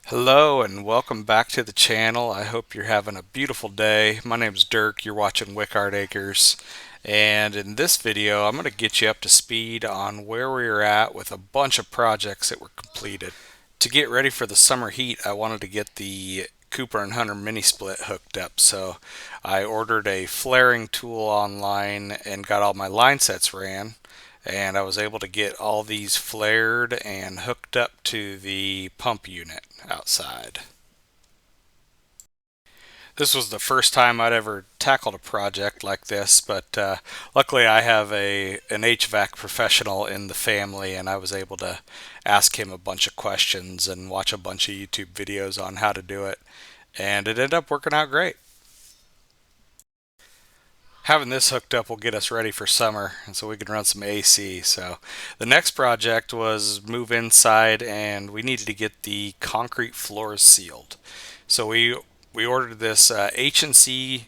Hello and welcome back to the channel. I hope you're having a beautiful day. My name is Dirk. You're watching Wickard Acres. And in this video, I'm going to get you up to speed on where we are at with a bunch of projects that were completed. To get ready for the summer heat, I wanted to get the Cooper and Hunter mini split hooked up. So I ordered a flaring tool online and got all my line sets ran, and I was able to get all these flared and hooked up to the pump unit outside. This was the first time I'd ever tackled a project like this, but luckily I have an HVAC professional in the family, and I was able to ask him a bunch of questions and watch a bunch of YouTube videos on how to do it, and it ended up working out great. Having this hooked up will get us ready for summer, and so we can run some AC. So the next project was move inside, and we needed to get the concrete floors sealed. So we ordered this H&C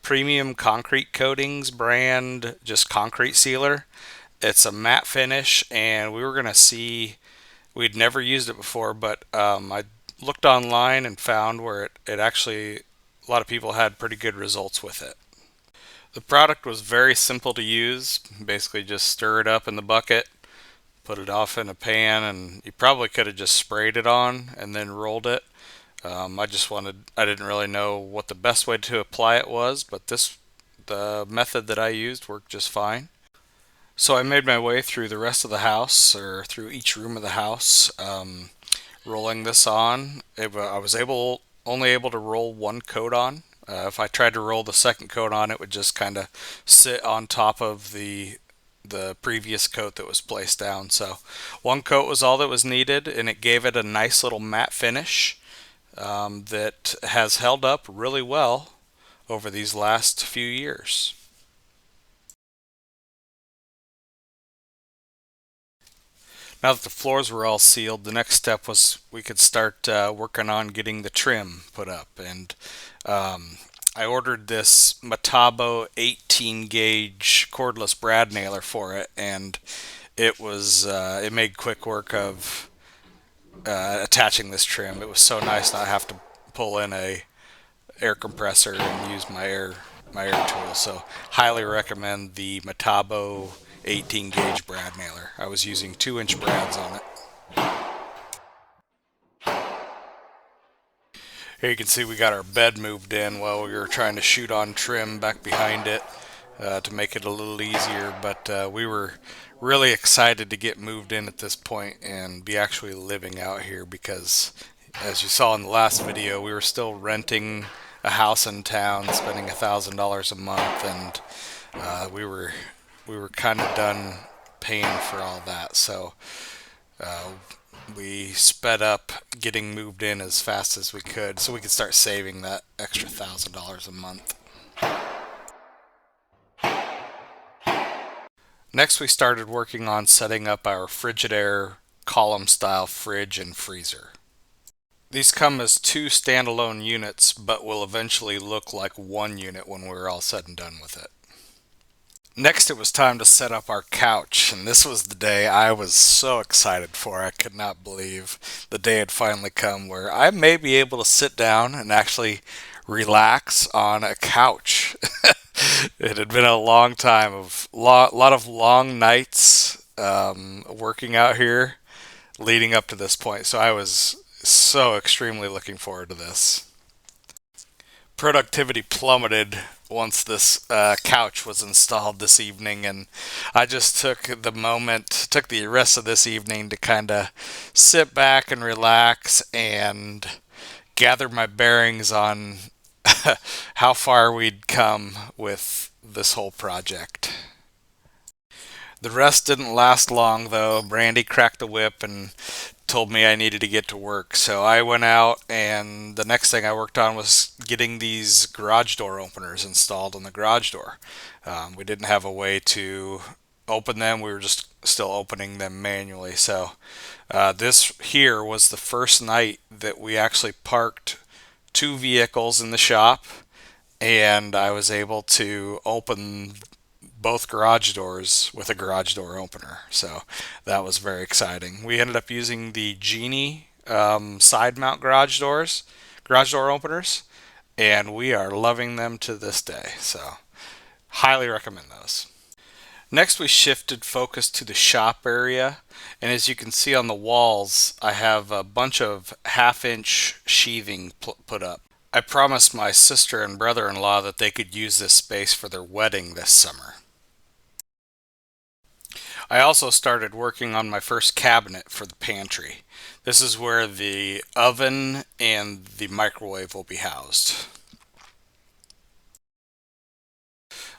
premium concrete coatings brand, just concrete sealer. It's a matte finish, and we were gonna see. We'd never used it before, but I looked online and found where it actually a lot of people had pretty good results with it. The product was very simple to use. Basically, just stir it up in the bucket, put it off in a pan, and you probably could have just sprayed it on and then rolled it. I didn't really know what the best way to apply it was, but the method that I used worked just fine. So I made my way through the rest of the house, or through each room of the house, rolling this on. I was only able to roll one coat on. If I tried to roll the second coat on, it would just kind of sit on top of the previous coat that was placed down. So one coat was all that was needed, and it gave it a nice little matte finish that has held up really well over these last few years. Now that the floors were all sealed, the next step was we could start working on getting the trim put up. And I ordered this Metabo 18 gauge cordless brad nailer for it, and it made quick work of attaching this trim. It was so nice not have to pull in a air compressor and use my air tool. So highly recommend the Metabo 18 gauge brad nailer. I was using 2-inch brads on it. Here you can see we got our bed moved in while we were trying to shoot on trim back behind it to make it a little easier. But we were really excited to get moved in at this point and be actually living out here because, as you saw in the last video, we were still renting a house in town, spending $1,000 a month, and we were kind of done paying for all that. So uh, we sped up getting moved in as fast as we could so we could start saving that extra $1,000 a month. Next, we started working on setting up our Frigidaire column style fridge and freezer. These come as two standalone units, but will eventually look like one unit when we're all said and done with it. Next, it was time to set up our couch, and this was the day I was so excited for. I could not believe the day had finally come where I may be able to sit down and actually relax on a couch. It had been a long time of lot of long nights working out here leading up to this point, so I was so extremely looking forward to this. Productivity plummeted once this couch was installed this evening, and I just took the rest of this evening to kind of sit back and relax and gather my bearings on how far we'd come with this whole project. The rest didn't last long, though. Brandy cracked the whip and told me I needed to get to work. So I went out, and the next thing I worked on was getting these garage door openers installed on the garage door. We didn't have a way to open them, we were just still opening them manually. So this here was the first night that we actually parked two vehicles in the shop, and I was able to open both garage doors with a garage door opener. So that was very exciting. We ended up using the Genie side mount garage door openers, and we are loving them to this day. So, highly recommend those. Next, we shifted focus to the shop area, and as you can see on the walls, I have a bunch of half-inch sheathing put up. I promised my sister and brother-in-law that they could use this space for their wedding this summer. I also started working on my first cabinet for the pantry. This is where the oven and the microwave will be housed.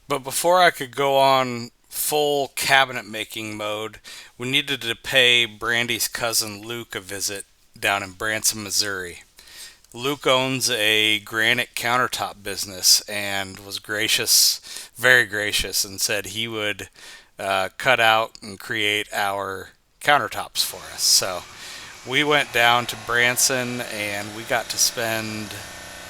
But before I could go on full cabinet making mode, we needed to pay Brandy's cousin Luke a visit down in Branson, Missouri. Luke owns a granite countertop business and was gracious, very gracious, and said he would cut out and create our countertops for us. So we went down to Branson and we got to spend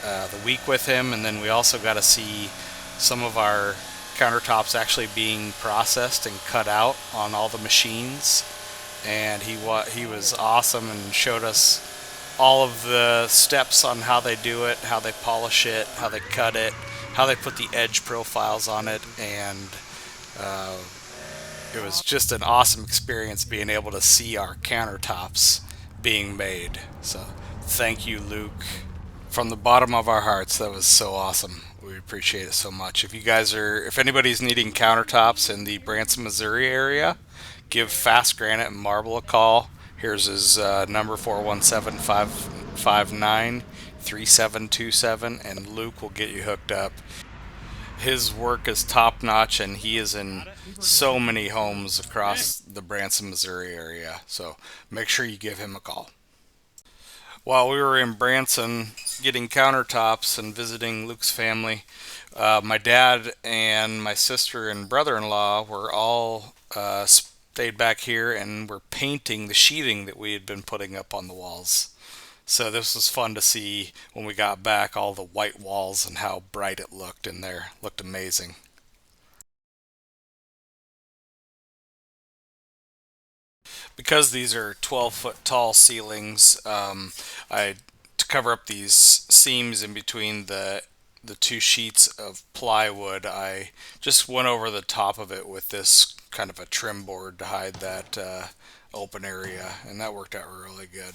the week with him, and then we also got to see some of our countertops actually being processed and cut out on all the machines. And he was awesome and showed us all of the steps on how they do it, how they polish it, how they cut it, how they put the edge profiles on it, and uh, it was just an awesome experience being able to see our countertops being made. So thank you, Luke. From the bottom of our hearts, that was so awesome. We appreciate it so much. If anybody's needing countertops in the Branson, Missouri area, give Fast Granite and Marble a call. Here's his number, 417-559-3727, and Luke will get you hooked up. His work is top notch, and he is in so many homes across the Branson, Missouri area. So make sure you give him a call. While we were in Branson getting countertops and visiting Luke's family, my dad and my sister and brother-in-law were all stayed back here and were painting the sheathing that we had been putting up on the walls. So this was fun to see when we got back, all the white walls and how bright it looked in there. Looked amazing. Because these are 12-foot tall ceilings, to cover up these seams in between the two sheets of plywood, I just went over the top of it with this kind of a trim board to hide that open area, and that worked out really good.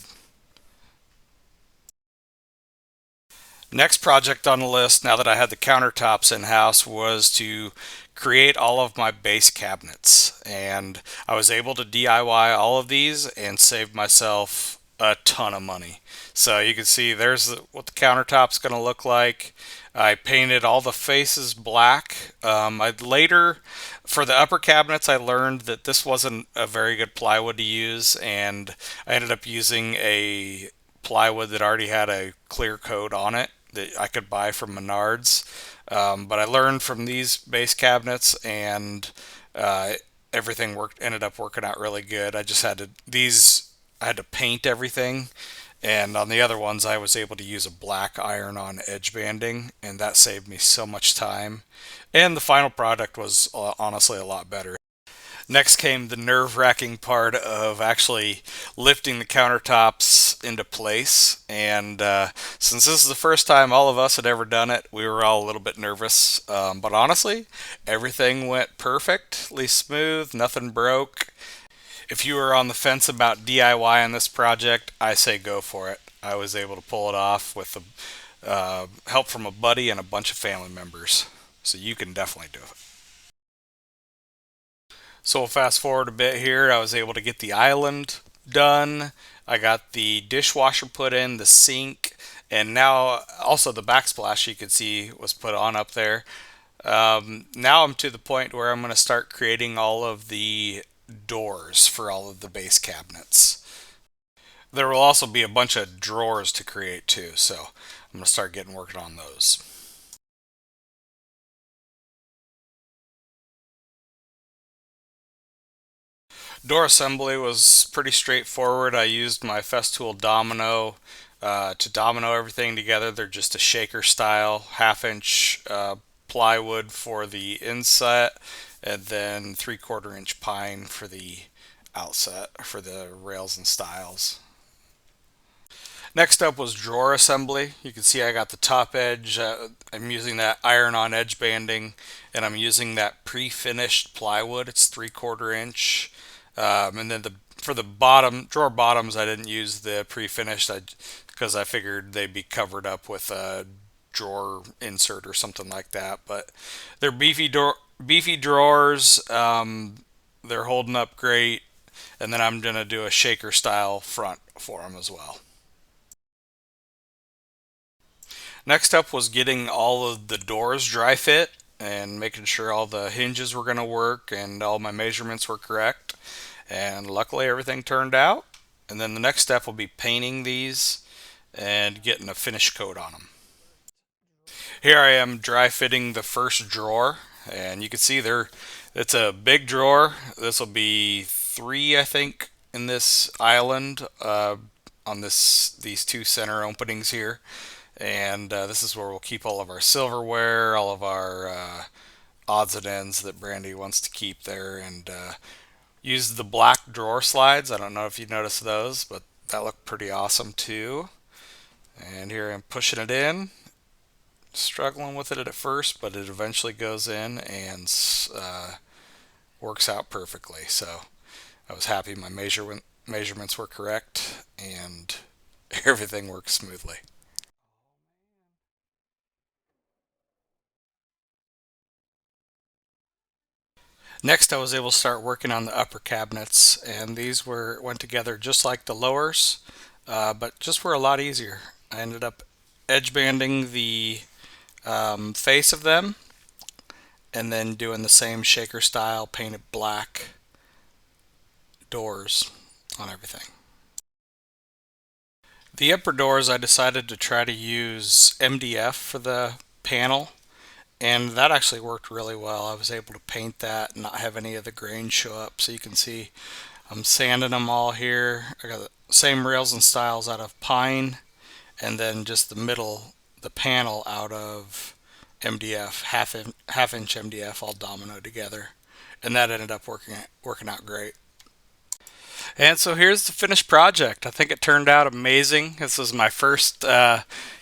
Next project on the list, now that I had the countertops in house, was to create all of my base cabinets. And I was able to DIY all of these and save myself a ton of money. So you can see there's what the countertop's going to look like. I painted all the faces black. I later, for the upper cabinets, I learned that this wasn't a very good plywood to use, and I ended up using a plywood that already had a clear coat on it that I could buy from Menards. But I learned from these base cabinets, and uh, everything ended up working out really good. I had to paint everything, and on the other ones I was able to use a black iron-on edge banding, and that saved me so much time. And the final product was honestly a lot better. Next came the nerve-wracking part of actually lifting the countertops into place. And since this is the first time all of us had ever done it, we were all a little bit nervous. But honestly, everything went perfectly smooth, nothing broke. If you were on the fence about DIY on this project, I say go for it. I was able to pull it off with the help from a buddy and a bunch of family members. So you can definitely do it. So we'll fast forward a bit here. I was able to get the island done. I got the dishwasher put in, the sink, and now also the backsplash you could see was put on up there. Now I'm to the point where I'm going to start creating all of the doors for all of the base cabinets. There will also be a bunch of drawers to create too, so I'm going to start getting working on those. Door assembly was pretty straightforward. I used my Festool domino to domino everything together. They're just a shaker style, half-inch plywood for the inset, and then 3/4 inch pine for the outset for the rails and stiles. Next up was drawer assembly. You can see I got the top edge. I'm using that iron-on edge banding, and I'm using that pre-finished plywood. It's 3/4 inch. And then for the bottom drawer bottoms, I didn't use the pre-finished because I figured they'd be covered up with a drawer insert or something like that. But they're beefy drawers. They're holding up great. And then I'm gonna do a shaker style front for them as well. Next up was getting all of the doors dry fit and making sure all the hinges were going to work and all my measurements were correct. And luckily everything turned out. And then the next step will be painting these and getting a finish coat on them. Here I am dry fitting the first drawer, and you can see it's a big drawer. This will be 3, I think, in this island on these 2 center openings here. And this is where we'll keep all of our silverware, all of our odds and ends that Brandy wants to keep there, and use the black drawer slides. I don't know if you noticed those, but that looked pretty awesome too. And here I'm pushing it in, struggling with it at first, but it eventually goes in and works out perfectly. So I was happy my measurements were correct and everything works smoothly. Next, I was able to start working on the upper cabinets, and these went together just like the lowers, but just were a lot easier. I ended up edge banding the face of them, and then doing the same shaker style painted black doors on everything. The upper doors, I decided to try to use MDF for the panel, and that actually worked really well. I was able to paint that and not have any of the grain show up. So you can see I'm sanding them all here. I got the same rails and stiles out of pine, and then just the panel out of MDF, half inch MDF all dominoed together, and that ended up working out great. And so here's the finished project. I think it turned out amazing. This is my first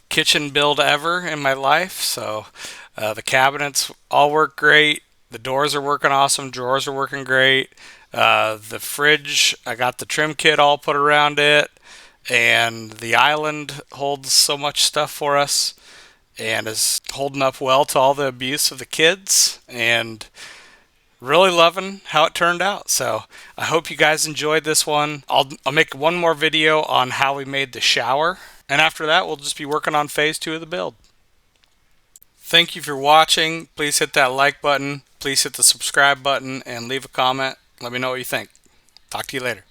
kitchen build ever in my life. So the cabinets all work great. The doors are working awesome. Drawers are working great. The fridge, I got the trim kit all put around it. And the island holds so much stuff for us and is holding up well to all the abuse of the kids. And really loving how it turned out. So I hope you guys enjoyed this one. I'll make one more video on how we made the shower. And after that, we'll just be working on phase 2 of the build. Thank you for watching. Please hit that like button. Please hit the subscribe button and leave a comment. Let me know what you think. Talk to you later.